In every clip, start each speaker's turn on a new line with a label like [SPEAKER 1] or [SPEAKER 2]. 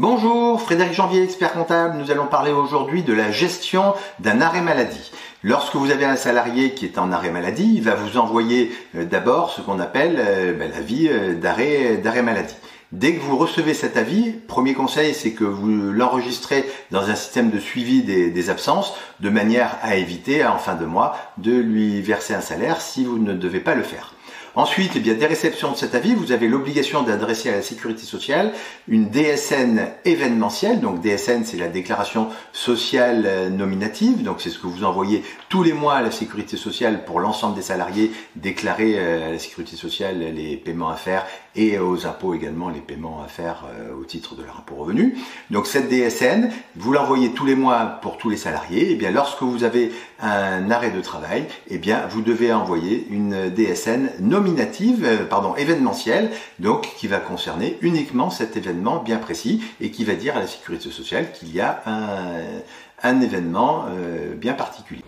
[SPEAKER 1] Bonjour, Frédéric Janvier, expert comptable. Nous allons parler aujourd'hui de la gestion d'un arrêt maladie. Lorsque vous avez un salarié qui est en arrêt maladie, il va vous envoyer d'abord ce qu'on appelle l'avis d'arrêt maladie. Dès que vous recevez cet avis, premier conseil, c'est que vous l'enregistrez dans un système de suivi des absences, de manière à éviter, en fin de mois, de lui verser un salaire si vous ne devez pas le faire. Ensuite, dès réception de cet avis, vous avez l'obligation d'adresser à la Sécurité sociale une DSN événementielle. Donc DSN, c'est la déclaration sociale nominative. Donc c'est ce que vous envoyez tous les mois à la Sécurité sociale pour l'ensemble des salariés, déclarer à la Sécurité sociale les paiements à faire et aux impôts également les paiements à faire au titre de leur impôt revenu. Donc cette DSN, vous l'envoyez tous les mois pour tous les salariés. Et bien lorsque vous avez un arrêt de travail, vous devez envoyer une DSN événementielle, donc qui va concerner uniquement cet événement bien précis et qui va dire à la Sécurité sociale qu'il y a un événement bien particulier.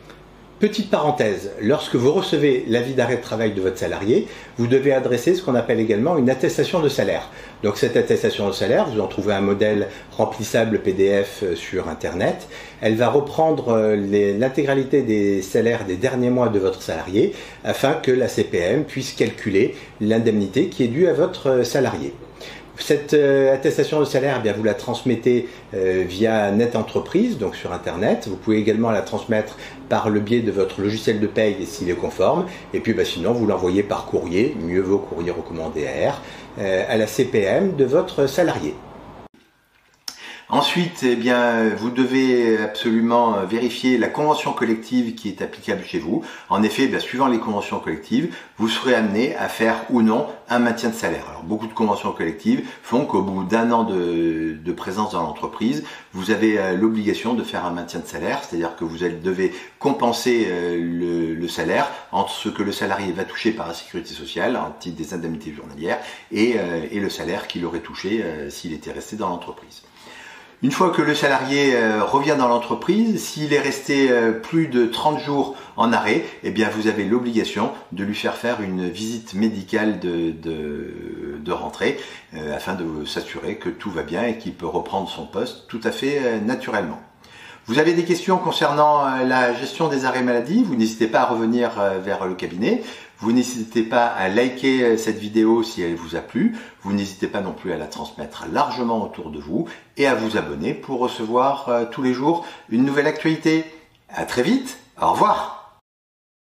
[SPEAKER 2] Petite parenthèse, lorsque vous recevez l'avis d'arrêt de travail de votre salarié, vous devez adresser ce qu'on appelle également une attestation de salaire. Donc cette attestation de salaire, vous en trouvez un modèle remplissable PDF sur Internet. Elle va reprendre l'intégralité des salaires des derniers mois de votre salarié afin que la CPM puisse calculer l'indemnité qui est due à votre salarié. Cette attestation de salaire, vous la transmettez via NetEntreprise, donc sur Internet. Vous pouvez également la transmettre par le biais de votre logiciel de paye s'il est conforme. Et puis sinon, vous l'envoyez par courrier, mieux vaut courrier recommandé AR, à la CPM de votre salarié.
[SPEAKER 1] Ensuite, vous devez absolument vérifier la convention collective qui est applicable chez vous. En effet, suivant les conventions collectives, vous serez amené à faire ou non un maintien de salaire. Alors, beaucoup de conventions collectives font qu'au bout d'un an de présence dans l'entreprise, vous avez l'obligation de faire un maintien de salaire, c'est-à-dire que vous devez compenser le salaire entre ce que le salarié va toucher par la Sécurité sociale, en titre des indemnités journalières, et le salaire qu'il aurait touché s'il était resté dans l'entreprise. Une fois que le salarié revient dans l'entreprise, s'il est resté plus de 30 jours en arrêt, vous avez l'obligation de lui faire une visite médicale de rentrée afin de s'assurer que tout va bien et qu'il peut reprendre son poste tout à fait naturellement. Vous avez des questions concernant la gestion des arrêts maladie, vous n'hésitez pas à revenir vers le cabinet. Vous n'hésitez pas à liker cette vidéo si elle vous a plu. Vous n'hésitez pas non plus à la transmettre largement autour de vous et à vous abonner pour recevoir tous les jours une nouvelle actualité. À très vite, au revoir.